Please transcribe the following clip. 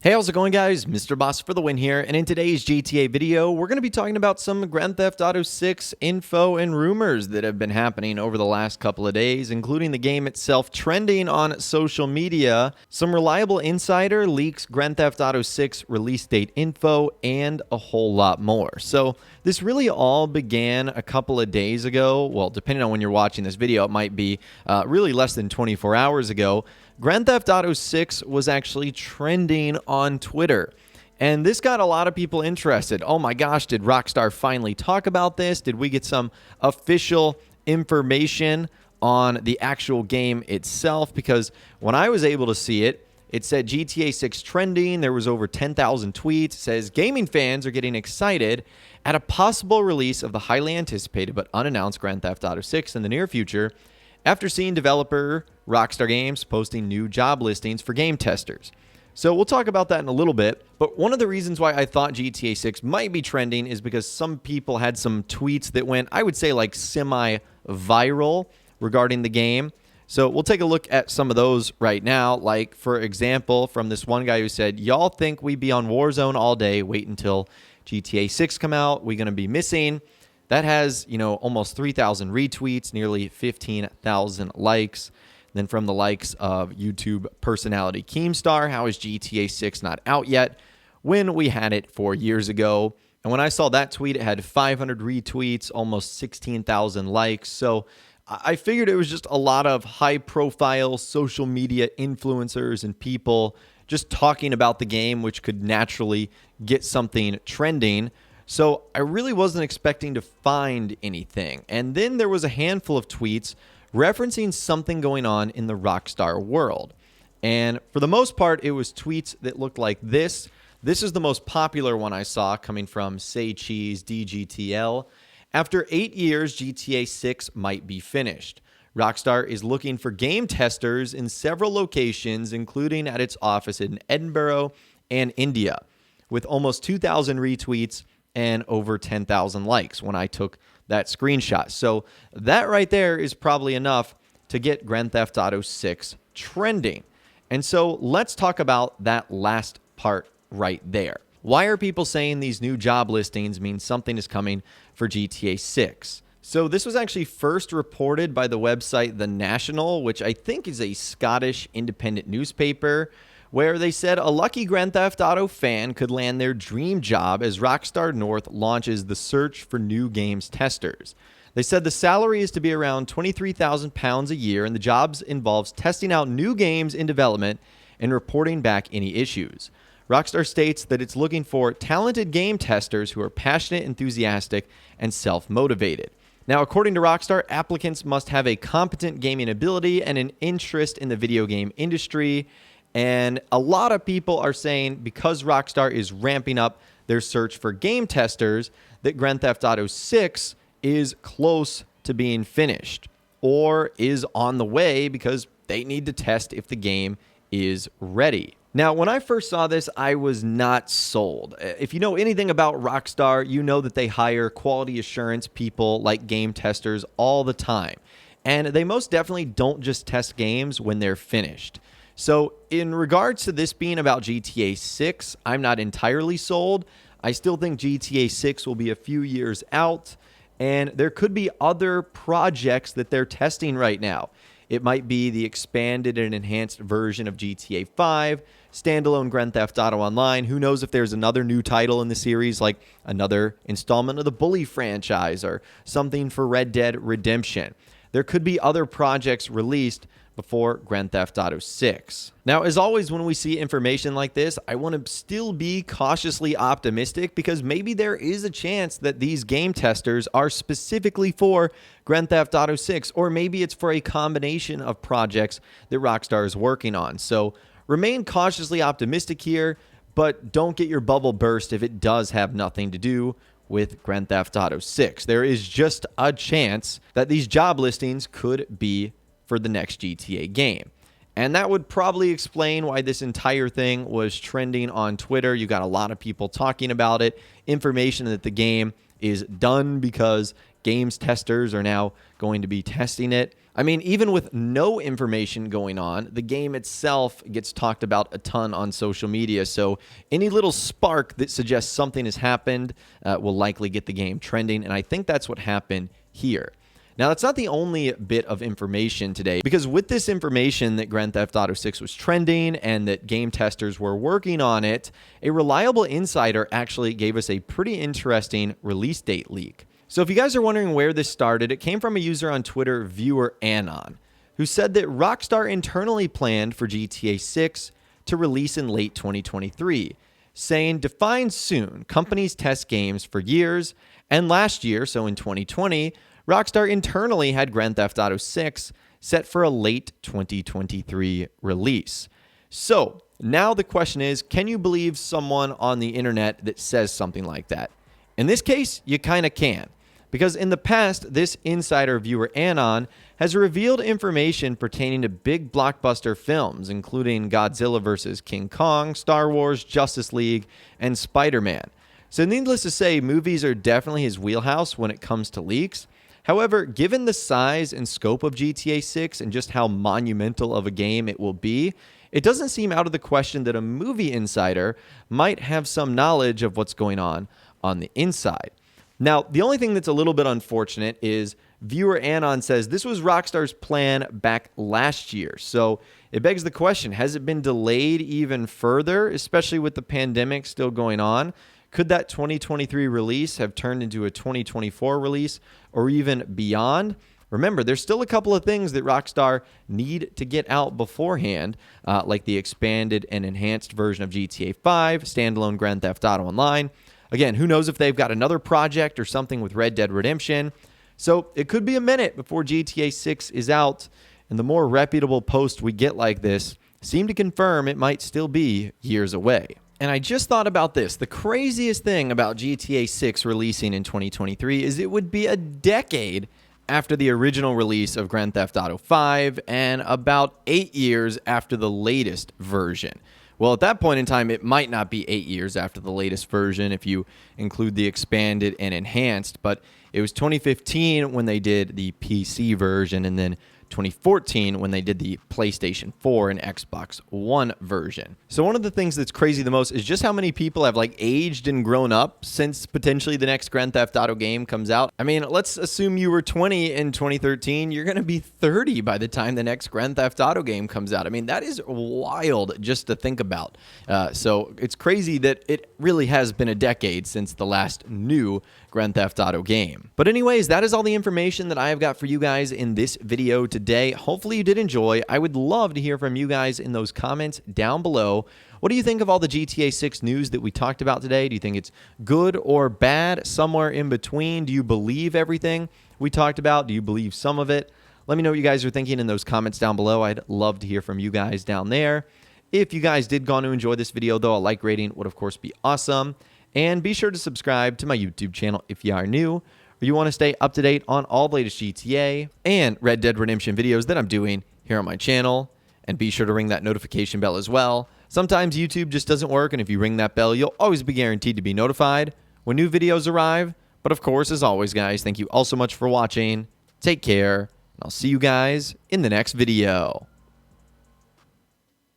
Hey, how's it going, guys? Mr. Boss for the win here, and in today's GTA video, we're going to be talking about some Grand Theft Auto 6 info and rumors that have been happening over the last couple of days, including the game itself trending on social media, some reliable insider leaks, Grand Theft Auto 6 release date info, and a whole lot more. So this really all began a couple of days ago. Well, depending on when you're watching this video, it might be really less than 24 hours ago. Grand Theft Auto 6 was actually trending on Twitter, and this got a lot of people interested. Oh my gosh, did Rockstar finally talk about this? Did we get some official information on the actual game itself? Because when I was able to see it, it said GTA 6 trending. There was over 10,000 tweets. It says gaming fans are getting excited at a possible release of the highly anticipated but unannounced Grand Theft Auto 6 in the near future, after seeing developer Rockstar Games posting new job listings for game testers. So we'll talk about that in a little bit, but one of the reasons why I thought GTA 6 might be trending is because some people had some tweets that went, I would say, like semi-viral regarding the game. So we'll take a look at some of those right now. Like, for example, from this one guy who said, "Y'all think we be on Warzone all day, wait until GTA 6 come out, we gonna be missing." That has, almost 3,000 retweets, nearly 15,000 likes. Then from the likes of YouTube personality Keemstar, how is GTA 6 not out yet when we had it 4 years ago? And when I saw that tweet, it had 500 retweets, almost 16,000 likes. So I figured it was just a lot of high-profile social media influencers and people just talking about the game, which could naturally get something trending. So I really wasn't expecting to find anything. And then there was a handful of tweets referencing something going on in the Rockstar world. And for the most part, it was tweets that looked like this. This is the most popular one I saw, coming from Say Cheese DGTL. After 8 years, GTA 6 might be finished. Rockstar is looking for game testers in several locations, including at its office in Edinburgh and India, with almost 2,000 retweets and over 10,000 likes when I took that screenshot. So that right there is probably enough to get Grand Theft Auto 6 trending. And so let's talk about that last part right there. Why are people saying these new job listings mean something is coming for GTA 6? So this was actually first reported by the website The National, which I think is a Scottish independent newspaper, where they said a lucky Grand Theft Auto fan could land their dream job as Rockstar North launches the search for new games testers. They said the salary is to be around £23,000 a year, and the jobs involves testing out new games in development and reporting back any issues. Rockstar states that it's looking for talented game testers who are passionate, enthusiastic, and self-motivated. Now, according to Rockstar, applicants must have a competent gaming ability and an interest in the video game industry. And a lot of people are saying, because Rockstar is ramping up their search for game testers, that Grand Theft Auto 6 is close to being finished or is on the way because they need to test if the game is ready. Now, when I first saw this, I was not sold. If you know anything about Rockstar, you know that they hire quality assurance people like game testers all the time. And they most definitely don't just test games when they're finished. So in regards to this being about GTA 6, I'm not entirely sold. I still think GTA 6 will be a few years out, and there could be other projects that they're testing right now. It might be the expanded and enhanced version of GTA 5, standalone Grand Theft Auto Online. Who knows if there's another new title in the series, like another installment of the Bully franchise or something for Red Dead Redemption. There could be other projects released before Grand Theft Auto 6. Now, as always, when we see information like this, I want to still be cautiously optimistic because maybe there is a chance that these game testers are specifically for Grand Theft Auto 6, or maybe it's for a combination of projects that Rockstar is working on. So remain cautiously optimistic here, but don't get your bubble burst if it does have nothing to do with Grand Theft Auto 6. There is just a chance that these job listings could be for the next GTA game. And that would probably explain why this entire thing was trending on Twitter. You got a lot of people talking about it, information that the game is done because games testers are now going to be testing it. I mean, even with no information going on, the game itself gets talked about a ton on social media. So any little spark that suggests something has happened will likely get the game trending. And I think that's what happened here. Now, that's not the only bit of information today, because with this information that Grand Theft Auto 6 was trending and that game testers were working on it, a reliable insider actually gave us a pretty interesting release date leak. So if you guys are wondering where this started, it came from a user on Twitter, viewer Anon, who said that Rockstar internally planned for GTA 6 to release in late 2023, saying, "Defined soon, companies test games for years, and last year, so in 2020, Rockstar internally had Grand Theft Auto 6 set for a late 2023 release." So now the question is, can you believe someone on the internet that says something like that? In this case, you kind of can. Because in the past, this insider viewer Anon has revealed information pertaining to big blockbuster films, including Godzilla vs. King Kong, Star Wars, Justice League, and Spider-Man. So needless to say, movies are definitely his wheelhouse when it comes to leaks. However, given the size and scope of GTA 6 and just how monumental of a game it will be, it doesn't seem out of the question that a movie insider might have some knowledge of what's going on the inside. Now, the only thing that's a little bit unfortunate is viewer Anon says this was Rockstar's plan back last year. So it begs the question, has it been delayed even further, especially with the pandemic still going on? Could that 2023 release have turned into a 2024 release or even beyond? Remember, there's still a couple of things that Rockstar need to get out beforehand, like the expanded and enhanced version of GTA 5, standalone Grand Theft Auto Online. Again, who knows if they've got another project or something with Red Dead Redemption. So it could be a minute before GTA 6 is out, and the more reputable posts we get like this seem to confirm it might still be years away. And I just thought about this. The craziest thing about GTA 6 releasing in 2023 is it would be a decade after the original release of Grand Theft Auto 5 and about 8 years after the latest version. Well, at that point in time, it might not be 8 years after the latest version if you include the expanded and enhanced, but it was 2015 when they did the PC version, and then 2014 when they did the PlayStation 4 and Xbox One version. So one of the things that's crazy the most is just how many people have aged and grown up since potentially the next Grand Theft Auto game comes out. I mean, let's assume you were 20 in 2013. You're going to be 30 by the time the next Grand Theft Auto game comes out. I mean, that is wild just to think about. So it's crazy that it really has been a decade since the last new Grand Theft Auto game. But anyways, that is all the information that I have got for you guys in this video today. Hopefully you did enjoy. I would love to hear from you guys in those comments down below. What do you think of all the GTA 6 news that we talked about today? Do you think it's good or bad? Somewhere in between? Do you believe everything we talked about? Do you believe some of it? Let me know what you guys are thinking in those comments down below. I'd love to hear from you guys down there. If you guys did go on to enjoy this video, though, a like rating would, of course, be awesome. And be sure to subscribe to my YouTube channel if you are new, or you want to stay up to date on all the latest GTA and Red Dead Redemption videos that I'm doing here on my channel. And be sure to ring that notification bell as well. Sometimes YouTube just doesn't work, and if you ring that bell, you'll always be guaranteed to be notified when new videos arrive. But of course, as always, guys, thank you all so much for watching. Take care, and I'll see you guys in the next video.